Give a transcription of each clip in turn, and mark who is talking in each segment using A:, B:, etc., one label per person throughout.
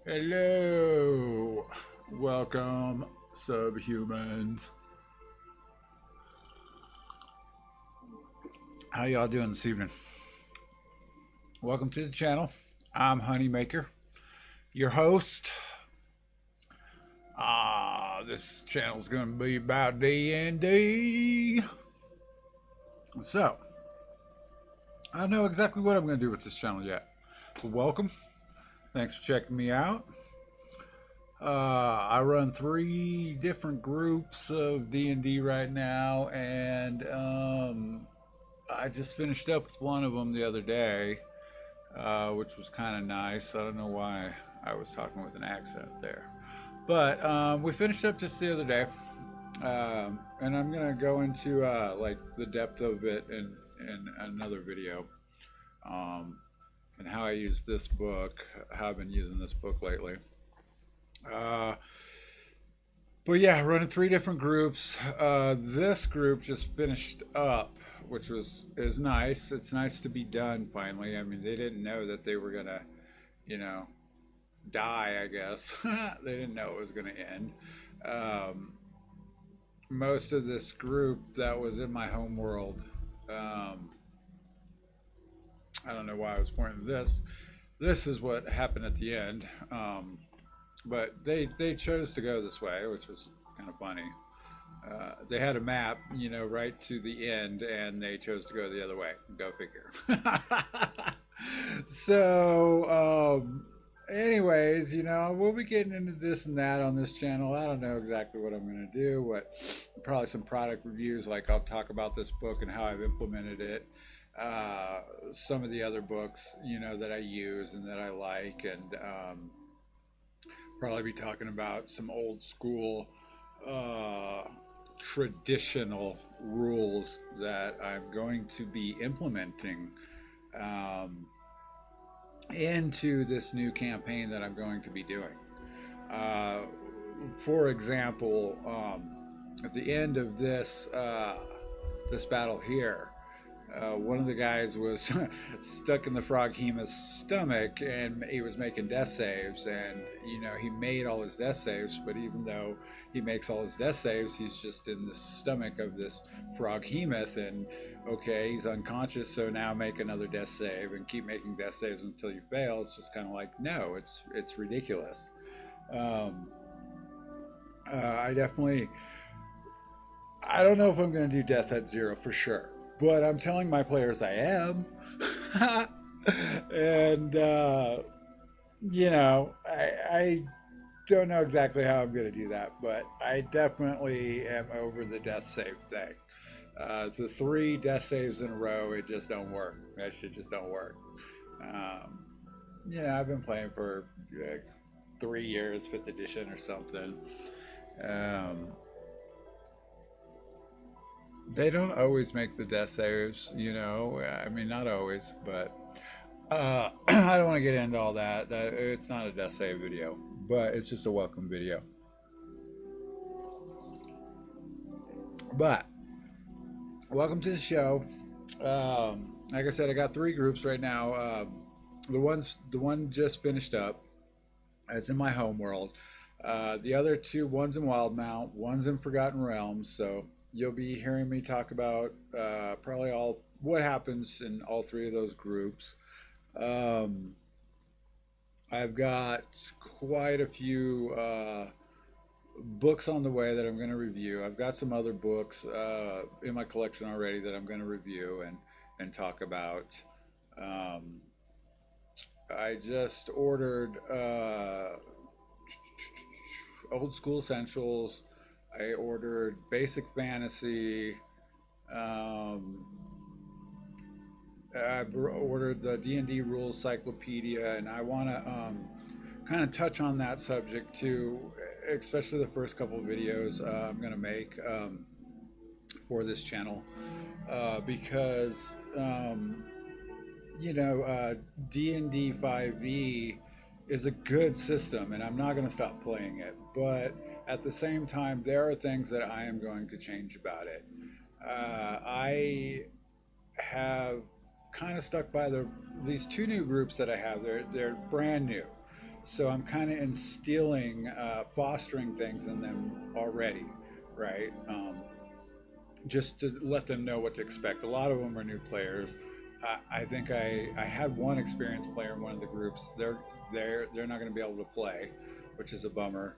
A: Hello, welcome, Subhumans. How y'all doing this evening? Welcome to the channel. I'm Honeymaker, your host. This channel's gonna be about D&D. So, I don't know exactly what I'm gonna do with this channel yet. But welcome. Thanks for checking me out. I run three different groups of D&D right now, and I just finished up with one of them the other day, which was kind of nice. I don't know why I was talking with an accent there, but we finished up just the other day, and I'm gonna go into like the depth of it in another video, um, and how I use this book, how I've been using this book lately. Uh, but yeah, running three different groups. This group just finished up, which was is nice. It's nice to be done finally. I mean, they didn't know that they were gonna, you know, die. I guess they didn't know it was gonna end. Um, Most of this group that was in my home world. Um, I don't know why I was pointing to this. This is what happened at the end. But they chose to go this way, which was kind of funny. They had a map, right to the end, and they chose to go the other way. Go figure. Anyways, we'll be getting into this and that on this channel. I don't know exactly what I'm going to do. Probably some product reviews, like I'll talk about this book and how I've implemented it. Some of the other books, that I use and that I like, and probably be talking about some old school uh, traditional rules that I'm going to be implementing um, into this new campaign that I'm going to be doing. Uh, for example, at the end of this battle here, one of the guys was stuck in the frog hemoth's stomach, and he was making death saves, and he made all his death saves, but even though he makes all his death saves, he's just in the stomach of this frog hemoth, and okay, he's unconscious, so now make another death save and keep making death saves until you fail. It's just kind of like, no, it's ridiculous. um, I definitely, I don't know if I'm going to do death at zero for sure, but I'm telling my players I am. And, I don't know exactly how I'm going to do that, but I definitely am over the death save thing. The three death saves in a row, it just don't work. That shit just don't work. Um, I've been playing for 3 years, fifth edition or something. Um, they don't always make the death saves, I mean, not always, but I don't want to get into all that. It's not a death save video, but it's just a welcome video. But welcome to the show. Like I said, I got three groups right now. The one just finished up. It's in my home world. The other two, one's in Wildmount, one's in Forgotten Realms. So you'll be hearing me talk about probably all what happens in all three of those groups. Um, I've got quite a few books on the way that I'm going to review. I've got some other books in my collection already that I'm going to review and talk about. Um, I just ordered Old School Essentials. I ordered Basic Fantasy. Um, I ordered the D&D Rules Cyclopedia, and I want to kind of touch on that subject too, especially the first couple of videos I'm going to make for this channel, because D&D 5e is a good system, and I'm not going to stop playing it. But at the same time, there are things that I am going to change about it. I have kind of stuck by these two new groups that I have. They're brand new. So I'm kind of instilling, fostering things in them already, right? Just to let them know what to expect. A lot of them are new players. I think I had one experienced player in one of the groups. They're not going to be able to play, which is a bummer.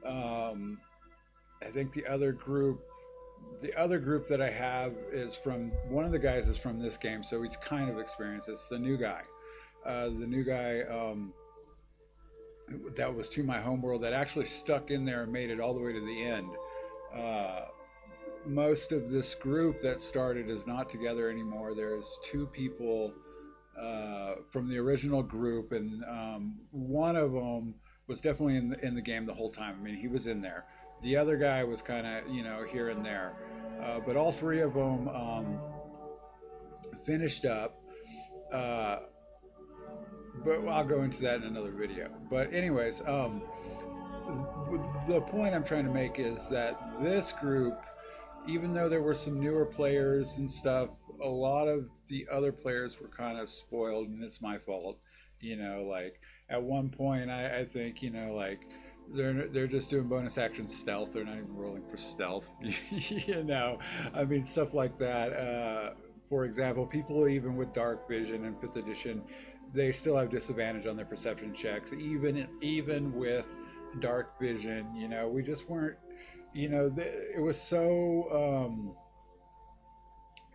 A: Um, I think the other group that I have is from one of the guys is from this game, so he's kind of experienced. It's the new guy. The new guy that was to my homeworld that actually stuck in there and made it all the way to the end. Uh, Most of this group that started is not together anymore. There's two people from the original group, and one of them was definitely in the game the whole time. I mean, he was in there. The other guy was kind of, here and there. But all three of them finished up. Uh, but I'll go into that in another video. But anyways, the point I'm trying to make is that this group, even though there were some newer players and stuff, a lot of the other players were kind of spoiled, and it's my fault. Like at one point, I think like they're just doing bonus action stealth. They're not even rolling for stealth. I mean stuff like that. For example, people even with dark vision in fifth edition, they still have disadvantage on their perception checks, even with dark vision. We just weren't. It was so.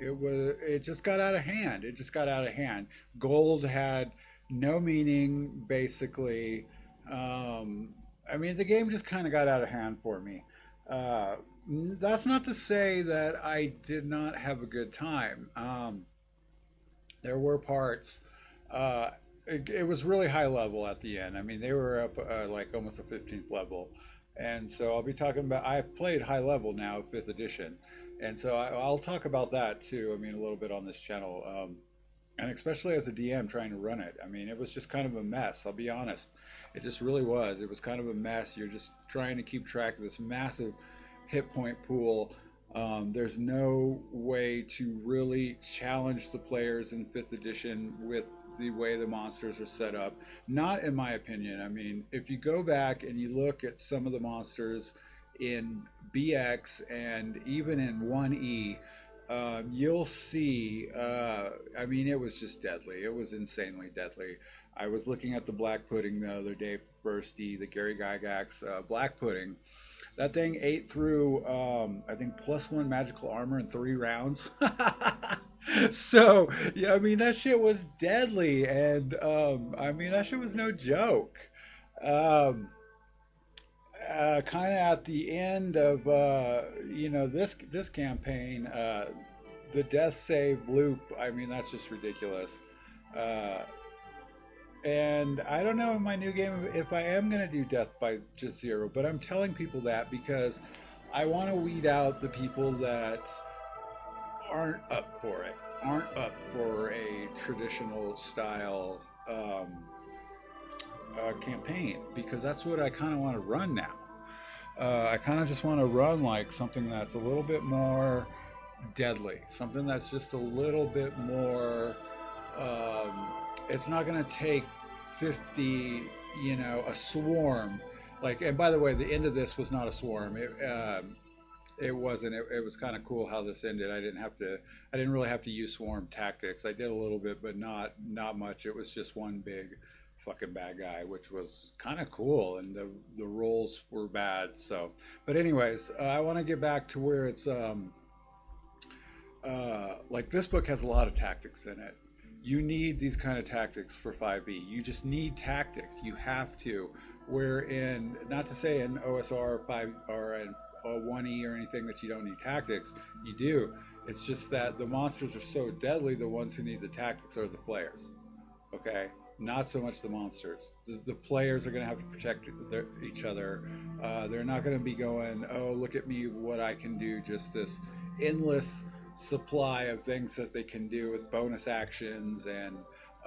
A: It just got out of hand. It just got out of hand. Gold had no meaning basically. I mean, the game just kind of got out of hand for me. Uh, that's not to say that I did not have a good time. There were parts. It was really high level at the end. I mean, they were up like almost a 15th level. And so I'll be talking about, I've played high level now, fifth edition. And so I'll talk about that too. I mean, a little bit on this channel. And especially as a DM trying to run it. I mean, it was just kind of a mess. I'll be honest. It just really was. It was kind of a mess. You're just trying to keep track of this massive hit point pool. There's no way to really challenge the players in fifth edition with the way the monsters are set up. Not in my opinion. I mean, if you go back and you look at some of the monsters in BX and even in 1E, you'll see. I mean, it was just deadly. It was insanely deadly. I was looking at the black pudding the other day, Bursty, the Gary Gygax black pudding. That thing ate through, I think, +1 magical armor in 3 rounds. So, yeah, I mean, that shit was deadly. And, I mean, that shit was no joke. Um, Kind of at the end of, this campaign, the death save loop, I mean, that's just ridiculous. Uh, and I don't know in my new game if I am going to do death by just zero, but I'm telling people that because I want to weed out the people that aren't up for it, aren't up for a traditional style campaign, because that's what I kind of want to run now. I kind of just want to run like something that's a little bit more deadly, something that's just a little bit more. Um, it's not going to take 50, a swarm. Like, and by the way, the end of this was not a swarm. It wasn't. It was kind of cool how this ended. I didn't really have to use swarm tactics. I did a little bit, but not much. It was just one big fucking bad guy, which was kind of cool, and the rolls were bad. So, but anyways, I want to get back to where it's like this book has a lot of tactics in it. You need these kind of tactics for 5e. You just need tactics. You have to. Where in, not to say in OSR 5 or in 1e or anything that you don't need tactics, you do. It's just that the monsters are so deadly, the ones who need the tactics are the players. Okay? Not so much the monsters. The players are going to have to protect each other. They're not going to be going, oh, look at me, what I can do. Just this endless supply of things that they can do with bonus actions and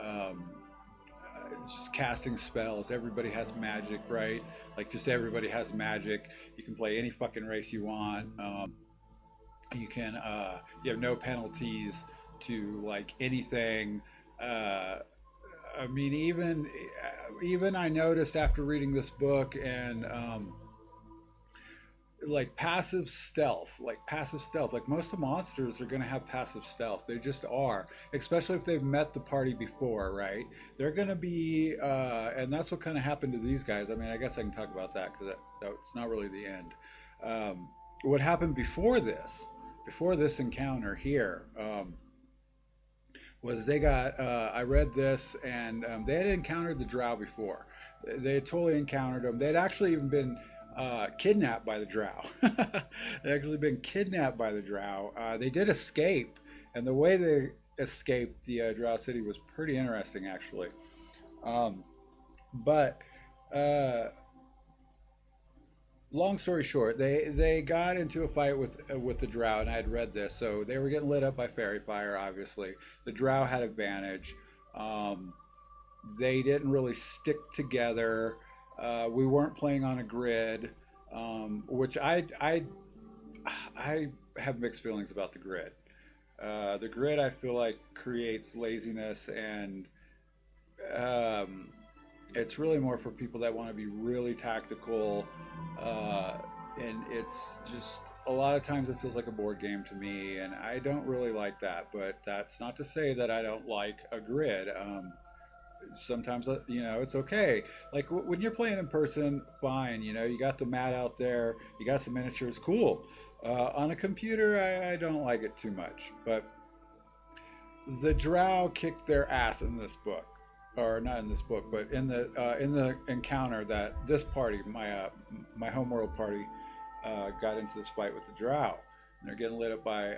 A: um, just casting spells. Everybody has magic, right? Like, just everybody has magic. You can play any fucking race you want. You have no penalties to like anything. Uh, I mean, even even I noticed after reading this book, and like passive stealth, like most of the monsters are going to have passive stealth. They just are, especially if they've met the party before, right? They're going to be and that's what kind of happened to these guys. I mean, I guess I can talk about that because that's not really the end. What happened before this encounter here, was they got I read this, and they had encountered the drow before. They had totally encountered them. They'd actually even been kidnapped by the drow. They'd actually been kidnapped by the drow. They did escape, and the way they escaped the drow city was pretty interesting, actually. Um, but long story short, they got into a fight with the drow, and I had read this, so they were getting lit up by fairy fire. Obviously, the drow had advantage. Um, they didn't really stick together. We weren't playing on a grid, which I have mixed feelings about the grid. The grid, I feel like, creates laziness, and um, it's really more for people that want to be really tactical, uh, and it's just a lot of times it feels like a board game to me, and I don't really like that. But that's not to say that I don't like a grid. Sometimes it's okay. Like when you're playing in person, fine. You got the mat out there, you got some miniatures, cool. On a computer, I don't like it too much. But the drow kicked their ass in this book, or not in this book, but in the encounter that this party, my homeworld party, got into this fight with the drow. And they're getting lit up by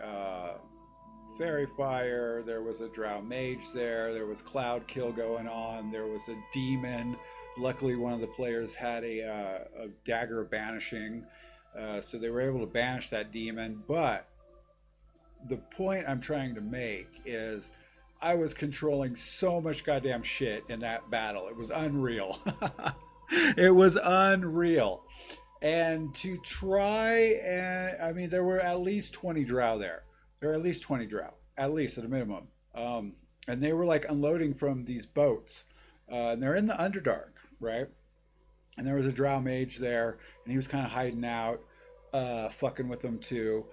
A: fairy fire. There was a drow mage there. There was cloud kill going on. There was a demon. Luckily, one of the players had a dagger of banishing, so they were able to banish that demon. But the point I'm trying to make is I was controlling so much goddamn shit in that battle. It was unreal. It was unreal. And to try and, I mean, there were at least 20 drow there. There were at least 20 drow, at least at a minimum. And they were like unloading from these boats. And they're in the Underdark, right? And there was a drow mage there, and he was kind of hiding out, fucking with them too.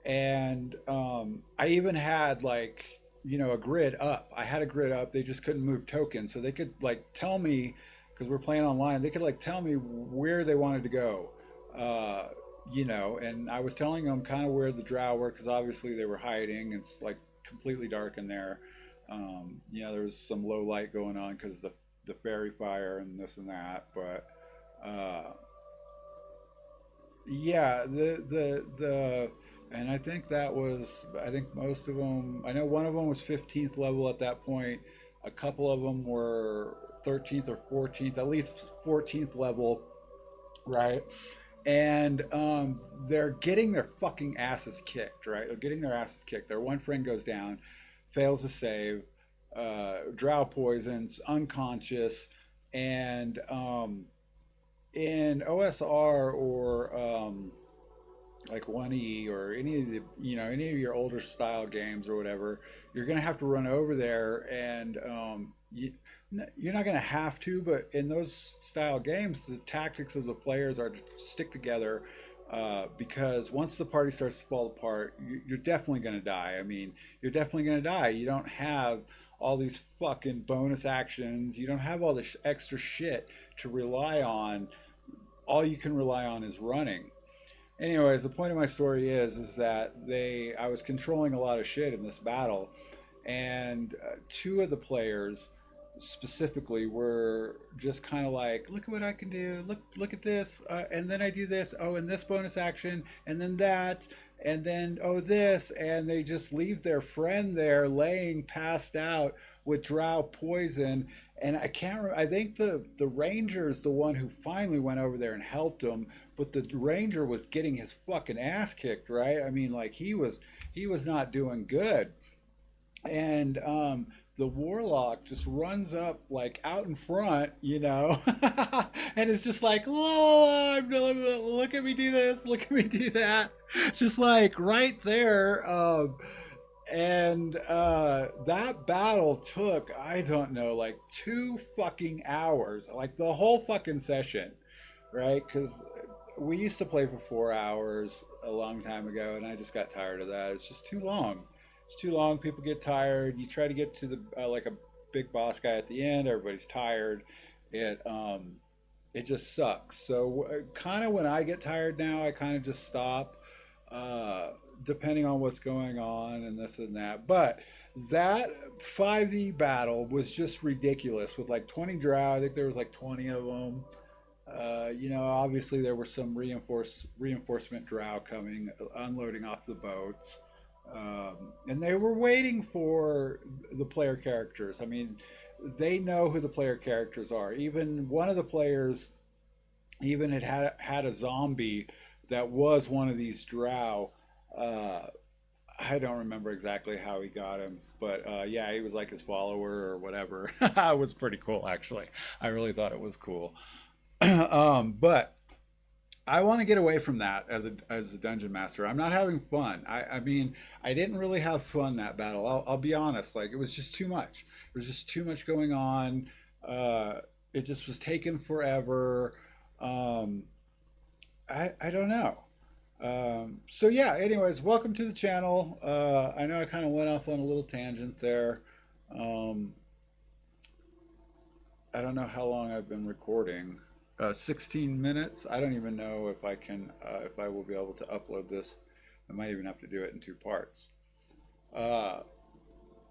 A: And I even had like, a grid up. I had a grid up. They just couldn't move tokens, so they could like tell me, because we're playing online. They could like tell me where they wanted to go. Uh, and I was telling them kind of where the drow were, because obviously they were hiding. It's like completely dark in there. There was some low light going on because of the fairy fire and this and that. But uh, yeah, and I think most of them. I know one of them was 15th level at that point. A couple of them were 13th or 14th, at least 14th level, right? And they're getting their fucking asses kicked, right? They're getting their asses kicked. Their one friend goes down, fails to save, drow poisons, unconscious, and in OSR or like 1E or any of any of your older style games or whatever, you're gonna have to run over there, and you're not gonna have to, but in those style games, the tactics of the players are to stick together, because once the party starts to fall apart, you're definitely gonna die. I mean, you're definitely gonna die. You don't have all these fucking bonus actions. You don't have all this extra shit to rely on. All you can rely on is running. Anyways, the point of my story is that I was controlling a lot of shit in this battle, and two of the players specifically were just kind of like, look at what I can do, look at this, and then I do this, oh, and this bonus action, and then that, and then oh this, and they just leave their friend there laying passed out with drow poison. And I can't I think the ranger is the one who finally went over there and helped him, but the ranger was getting his fucking ass kicked, right? I mean, like he was not doing good. And the warlock just runs up like out in front, and it's just like, oh, look at me do this, look at me do that, just like right there. And that battle took, I don't know, like 2 fucking hours, like the whole fucking session, right? Because we used to play for 4 hours a long time ago, and I just got tired of that. It's just too long. It's too long. People get tired. You try to get to the like a big boss guy at the end. Everybody's tired. It just sucks. So kind of when I get tired now, I kind of just stop, uh, depending on what's going on and this and that. But that 5e battle was just ridiculous with like 20 drow. I think there was like 20 of them. Obviously there were some reinforcement drow coming, unloading off the boats. And they were waiting for the player characters. I mean, they know who the player characters are. Even one of the players even had a zombie that was one of these drow. Uh, I don't remember exactly how he got him, but yeah, he was like his follower or whatever. It was pretty cool, actually. I really thought it was cool. But I want to get away from that as a dungeon master. I'm not having fun. I mean, I didn't really have fun that battle. I'll be honest. Like it was just too much. There was just too much going on. Uh, it just was taking forever. Um, I don't know. So yeah. Anyways, welcome to the channel. I know I kind of went off on a little tangent there. Um, I don't know how long I've been recording. 16 minutes. I don't even know if I will be able to upload this. I might even have to do it in 2 parts. Uh,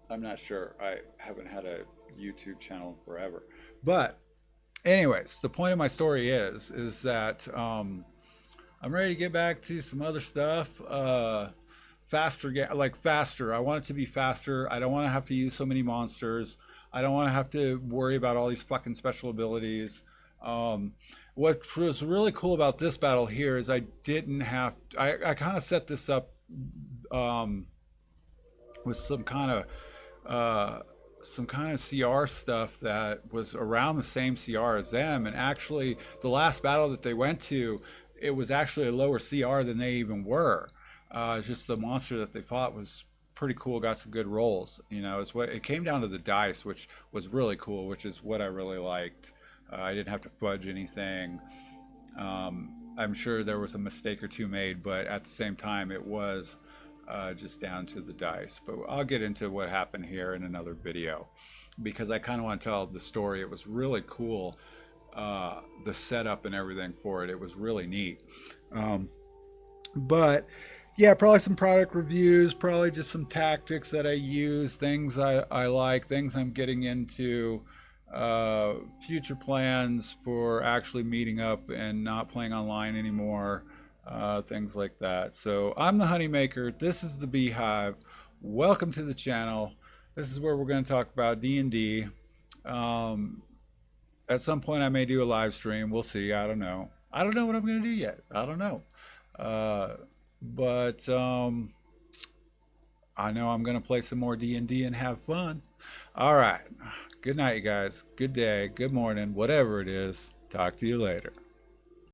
A: I'm not sure. I haven't had a YouTube channel in forever. But anyways, the point of my story is that I'm ready to get back to some other stuff. Faster, like faster. I want it to be faster. I don't want to have to use so many monsters. I don't want to have to worry about all these fucking special abilities. Um, what was really cool about this battle here is I didn't have. I kind of set this up um, with uh, some kind of CR stuff that was around the same CR as them, and actually the last battle that they went to, it was actually a lower CR than they even were. It's just the monster that they fought was pretty cool, got some good rolls. It's what it came down to the dice, which was really cool, which is what I really liked. I didn't have to fudge anything. I'm sure there was a mistake or two made, but at the same time, it was just down to the dice. But I'll get into what happened here in another video because I kind of want to tell the story. It was really cool, the setup and everything for it. It was really neat. But yeah, probably some product reviews, probably just some tactics that I use, things I like, things I'm getting into, future plans for actually meeting up and not playing online anymore, things like that. So I'm the Honeymaker. This is the Beehive. Welcome to the channel. This is where we're going to talk about D&D. Um, at some point, I may do a live stream. We'll see. I don't know. I don't know what I'm going to do yet. I don't know. But I know I'm going to play some more D&D and have fun. All right. Good night, you guys. Good day. Good morning. Whatever it is. Talk to you later.